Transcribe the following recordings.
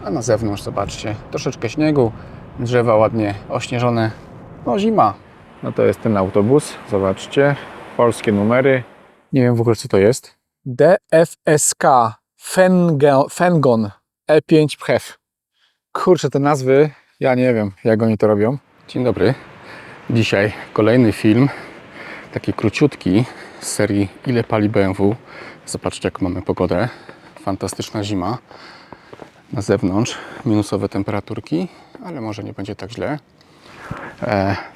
A na zewnątrz zobaczcie, troszeczkę śniegu, drzewa ładnie ośnieżone. No zima. No to jest ten autobus, zobaczcie, polskie numery. Nie wiem w ogóle co to jest. DFSK Fengon E5 Pchew. Kurczę, te nazwy, ja nie wiem jak oni to robią. Dzień dobry. Dzisiaj kolejny film, taki króciutki z serii Ile pali BMW. Zobaczcie jak mamy pogodę. Fantastyczna zima. Na zewnątrz minusowe temperaturki, ale może nie będzie tak źle.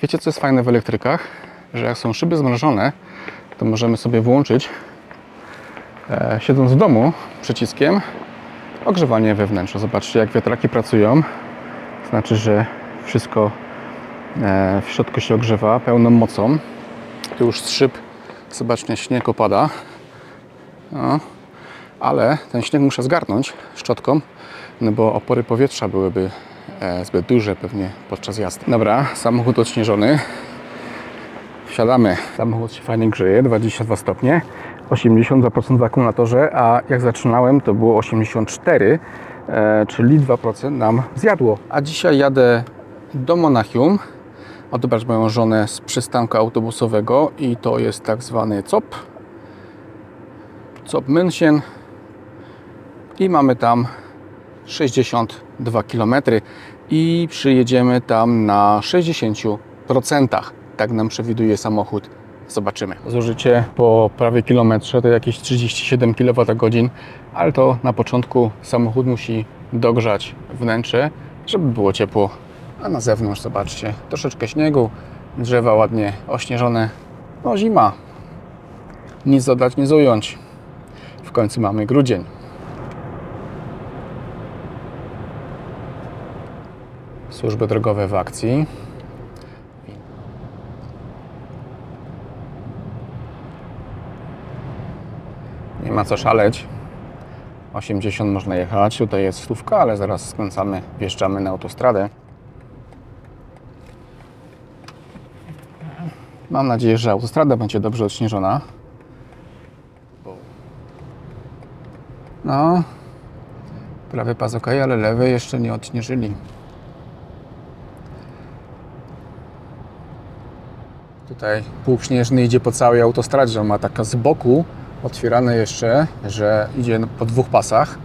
Wiecie co jest fajne w elektrykach? Że jak są szyby zmrożone, to możemy sobie włączyć, siedząc w domu, przyciskiem ogrzewanie wewnętrzne. Zobaczcie jak wiatraki pracują. Znaczy, że wszystko w środku się ogrzewa pełną mocą. Tu już z szyb, zobaczcie, śnieg opada. No, ale ten śnieg muszę zgarnąć szczotką, no bo opory powietrza byłyby zbyt duże pewnie podczas jazdy. Dobra, samochód odśnieżony. Wsiadamy. Samochód się fajnie grzeje, 22 stopnie, 82% w akumulatorze, a jak zaczynałem to było 84, czyli 2% nam zjadło. A dzisiaj jadę do Monachium odebrać moją żonę z przystanku autobusowego i to jest tak zwany COP München i mamy tam 62 km i przyjedziemy tam na 60%. Tak nam przewiduje samochód. Zobaczymy. Zużycie po prawie kilometrze to jakieś 37 kWh, ale to na początku samochód musi dogrzać wnętrze, żeby było ciepło. A na zewnątrz zobaczcie, troszeczkę śniegu, drzewa ładnie ośnieżone. No zima. Nic dodać, nic ująć. W końcu mamy grudzień. Służby drogowe w akcji. Nie ma co szaleć. 80 można jechać. Tutaj jest 100, ale zaraz skręcamy, wjeżdżamy na autostradę. Mam nadzieję, że autostrada będzie dobrze odśnieżona. No, prawy pas ok, ale lewy jeszcze nie odśnieżyli. Tutaj pług śnieżny idzie po całej autostradzie. On ma taka z boku otwierane jeszcze, że idzie po dwóch pasach,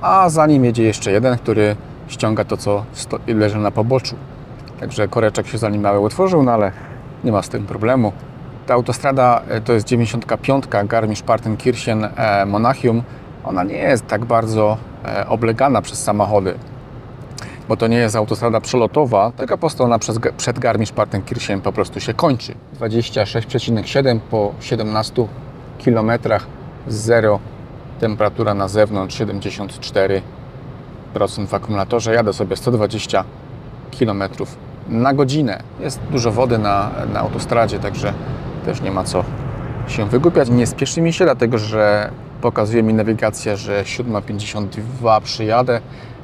a za nim jedzie jeszcze jeden, który ściąga to, co leży na poboczu. Także koreczek się za nim mały utworzył, no ale nie ma z tym problemu. Ta autostrada to jest 95, Garmisch-Partenkirchen, Monachium. Ona nie jest tak bardzo oblegana przez samochody, bo to nie jest autostrada przelotowa, tylko po prostu ona przed Garmisch-Partenkirchen po prostu się kończy. 26,7 po 17 km, zero, temperatura na zewnątrz 74% w akumulatorze. Jadę sobie 120 km na godzinę. Jest dużo wody na autostradzie, także też nie ma co się wygłupiać. Nie spieszy mi się, dlatego że pokazuje mi nawigacja, że 7:52 przyjadę,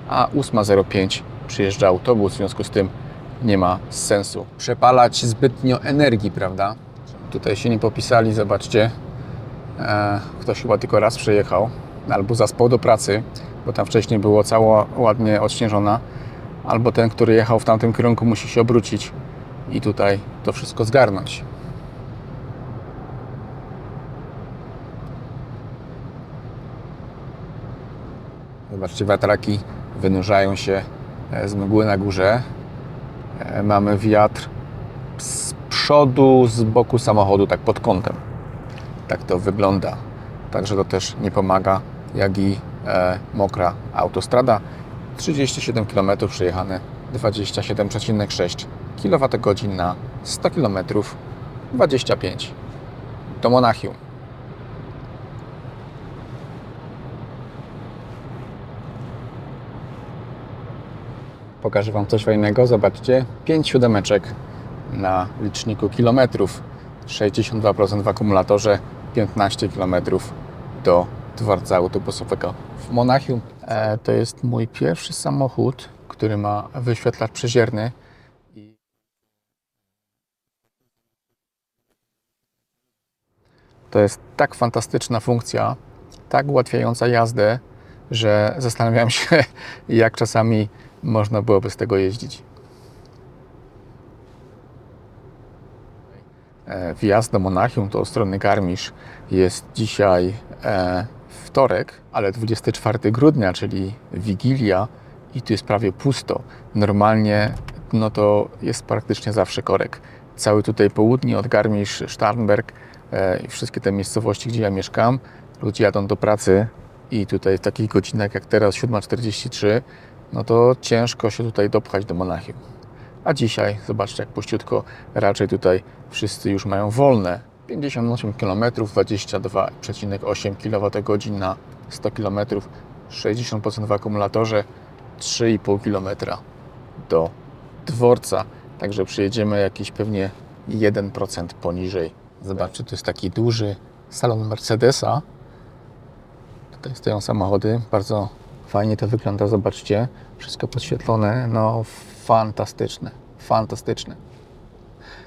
a 8:05 przyjeżdża autobus, w związku z tym nie ma sensu przepalać zbytnio energii, prawda? Tutaj się nie popisali, zobaczcie. Ktoś chyba tylko raz przyjechał, albo zaspał do pracy, bo tam wcześniej było cała ładnie odśnieżona, albo ten, który jechał w tamtym kierunku, musi się obrócić i tutaj to wszystko zgarnąć. Zobaczcie, wiatraki wynurzają się z mgły na górze. Mamy wiatr z przodu, z boku samochodu, tak pod kątem. Tak to wygląda. Także to też nie pomaga, jak i mokra autostrada. 37 km przejechane, 27,6 kWh na 100 km, 25 do Monachium. Pokażę Wam coś fajnego. Zobaczcie, 5 siódemeczek na liczniku kilometrów, 62% w akumulatorze, 15 km do dworca autobusowego w Monachium. To jest mój pierwszy samochód, który ma wyświetlacz przezierny. To jest tak fantastyczna funkcja, tak ułatwiająca jazdę, że zastanawiałem się, jak czasami można byłoby z tego jeździć. Wjazd do Monachium, to od strony Garmisch, jest dzisiaj wtorek, ale 24 grudnia, czyli Wigilia, i tu jest prawie pusto. Normalnie no to jest praktycznie zawsze korek. Cały tutaj południe od Garmisch, Starnberg i wszystkie te miejscowości, gdzie ja mieszkam, ludzie jadą do pracy i tutaj w takich godzinach jak teraz 7:43, no to ciężko się tutaj dopchać do Monachium. A dzisiaj, zobaczcie jak puściutko, raczej tutaj wszyscy już mają wolne. 58 km, 22,8 kWh na 100 km, 60% w akumulatorze, 3,5 km do dworca. Także przyjedziemy jakieś pewnie 1% poniżej. Zobaczcie, to jest taki duży salon Mercedesa. Tutaj stoją samochody, bardzo fajnie to wygląda, zobaczcie. Wszystko podświetlone, no fantastyczne, fantastyczne.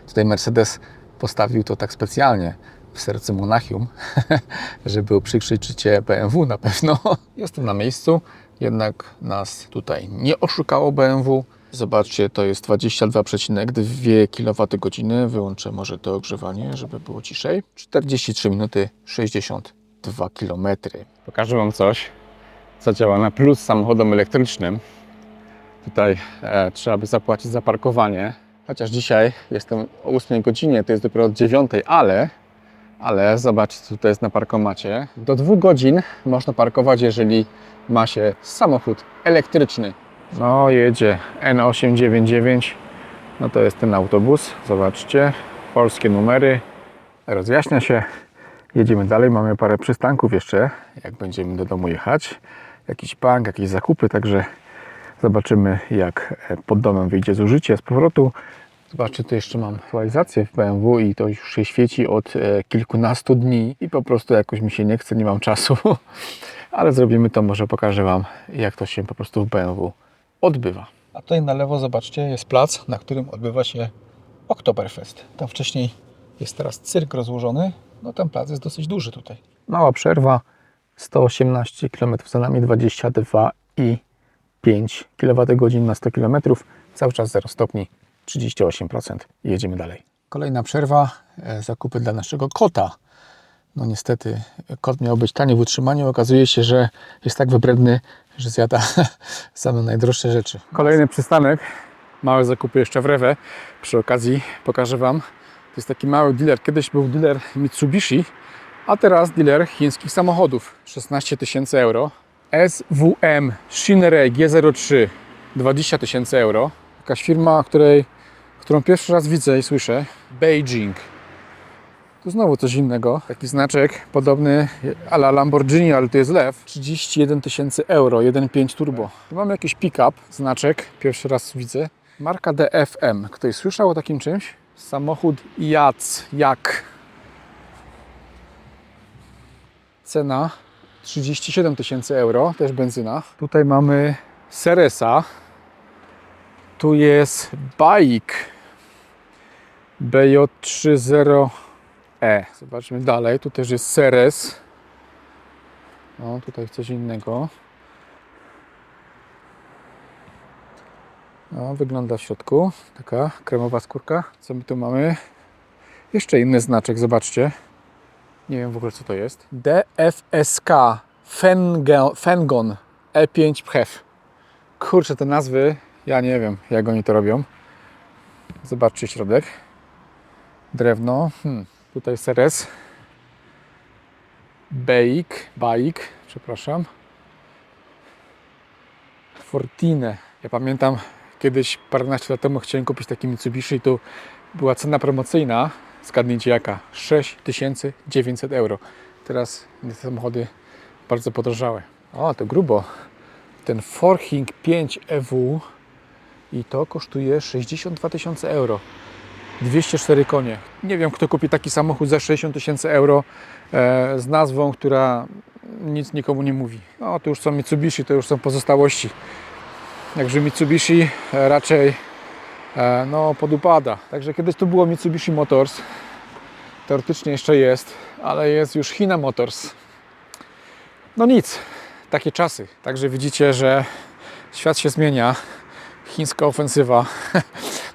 Tutaj Mercedes postawił to tak specjalnie w sercu Monachium, żeby uprzykrzyć życie BMW na pewno. Jestem na miejscu, jednak nas tutaj nie oszukało BMW. Zobaczcie, to jest 22,2 kWh. Wyłączę może to ogrzewanie, żeby było ciszej. 43 minuty, 62 km. Pokażę Wam coś, co działa na plus samochodom elektrycznym. Tutaj trzeba by zapłacić za parkowanie. Chociaż dzisiaj jestem o 8 godzinie, to jest dopiero od 9, ale zobaczcie, co tutaj jest na parkomacie. Do 2 godzin można parkować, jeżeli ma się samochód elektryczny. No jedzie N899, no to jest ten autobus, zobaczcie, polskie numery, rozjaśnia się, jedziemy dalej, mamy parę przystanków jeszcze, jak będziemy do domu jechać, jakiś bank, jakieś zakupy, także zobaczymy jak pod domem wyjdzie zużycie z powrotu. Zobaczcie, tu jeszcze mam aktualizację w BMW i to już się świeci od kilkunastu dni i po prostu jakoś mi się nie chce, nie mam czasu, ale zrobimy to, może pokażę Wam jak to się po prostu w BMW odbywa. A tutaj na lewo, zobaczcie, jest plac, na którym odbywa się Oktoberfest. Tam wcześniej jest teraz cyrk rozłożony. No ten plac jest dosyć duży tutaj. Mała przerwa, 118 km za nami, 22,5 kWh na 100 km. Cały czas 0 stopni, 38%. I jedziemy dalej. Kolejna przerwa, zakupy dla naszego kota. No niestety, kot miał być tani w utrzymaniu. Okazuje się, że jest tak wybredny, że zjada same najdroższe rzeczy. Kolejny przystanek. Małe zakupy jeszcze w Rewe. Przy okazji pokażę Wam. To jest taki mały dealer. Kiedyś był dealer Mitsubishi, a teraz dealer chińskich samochodów. 16 000 euro. SWM Shinrei G03 20 000 euro. Jakaś firma, którą pierwszy raz widzę i słyszę. Beijing. Tu znowu coś innego. Taki znaczek podobny a la Lamborghini, ale to jest lew. 31 000 euro, 1.5 turbo. Tu mamy jakiś pick-up, znaczek. Pierwszy raz widzę. Marka DFM. Ktoś słyszał o takim czymś? Samochód Jak. Cena 37 000 euro, też benzyna. Tutaj mamy Ceresa. Tu jest Bajik BJ30E. Zobaczmy dalej. Tu też jest Ceres. No, tutaj coś innego. No, wygląda w środku. Taka kremowa skórka. Co my tu mamy? Jeszcze inny znaczek, zobaczcie. Nie wiem w ogóle co to jest. DFSK Fengon E5 PHEV. Kurczę, te nazwy, ja nie wiem jak oni to robią. Zobaczcie środek. Drewno. Tutaj Ceres. Bajik, przepraszam. Fortine. Ja pamiętam kiedyś, paręnaście lat temu chciałem kupić taki Mitsubishi i tu była cena promocyjna. Zgadnijcie jaka? 6900 euro. Teraz te samochody bardzo podrożały. O, to grubo. Ten Forking 5 EW i to kosztuje 62 000 euro. 204 konie. Nie wiem, kto kupi taki samochód za 60 000 euro z nazwą, która nic nikomu nie mówi. No, to już są Mitsubishi, to już są pozostałości. Także Mitsubishi raczej no, podupada. Także kiedyś tu było Mitsubishi Motors. Teoretycznie jeszcze jest, ale jest już Hina Motors. No nic, takie czasy. Także widzicie, że świat się zmienia. Chińska ofensywa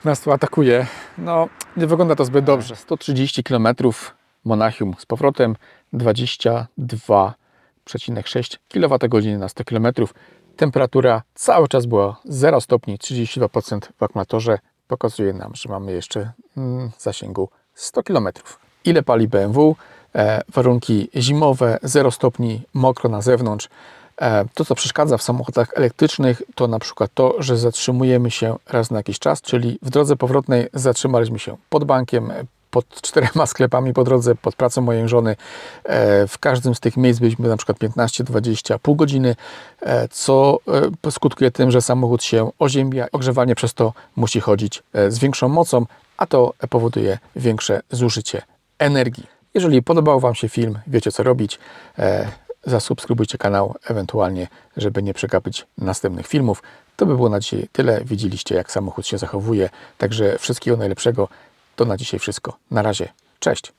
nas tu atakuje. No, nie wygląda to zbyt dobrze. 130 km Monachium z powrotem, 22,6 kWh na 100 km. Temperatura cały czas była 0 stopni, 32% w akumulatorze. Pokazuje nam, że mamy jeszcze zasięgu 100 km. Ile pali BMW? Warunki zimowe, 0 stopni, mokro na zewnątrz. To, co przeszkadza w samochodach elektrycznych, to na przykład to, że zatrzymujemy się raz na jakiś czas, czyli w drodze powrotnej zatrzymaliśmy się pod bankiem, pod 4 sklepami po drodze, pod pracą mojej żony. W każdym z tych miejsc byliśmy na przykład 15-20, pół godziny, co skutkuje tym, że samochód się oziębia. Ogrzewanie przez to musi chodzić z większą mocą, a to powoduje większe zużycie energii. Jeżeli podobał Wam się film, wiecie co robić, zasubskrybujcie kanał, ewentualnie, żeby nie przegapić następnych filmów. To by było na dzisiaj tyle. Widzieliście, jak samochód się zachowuje. Także wszystkiego najlepszego. To na dzisiaj wszystko. Na razie. Cześć.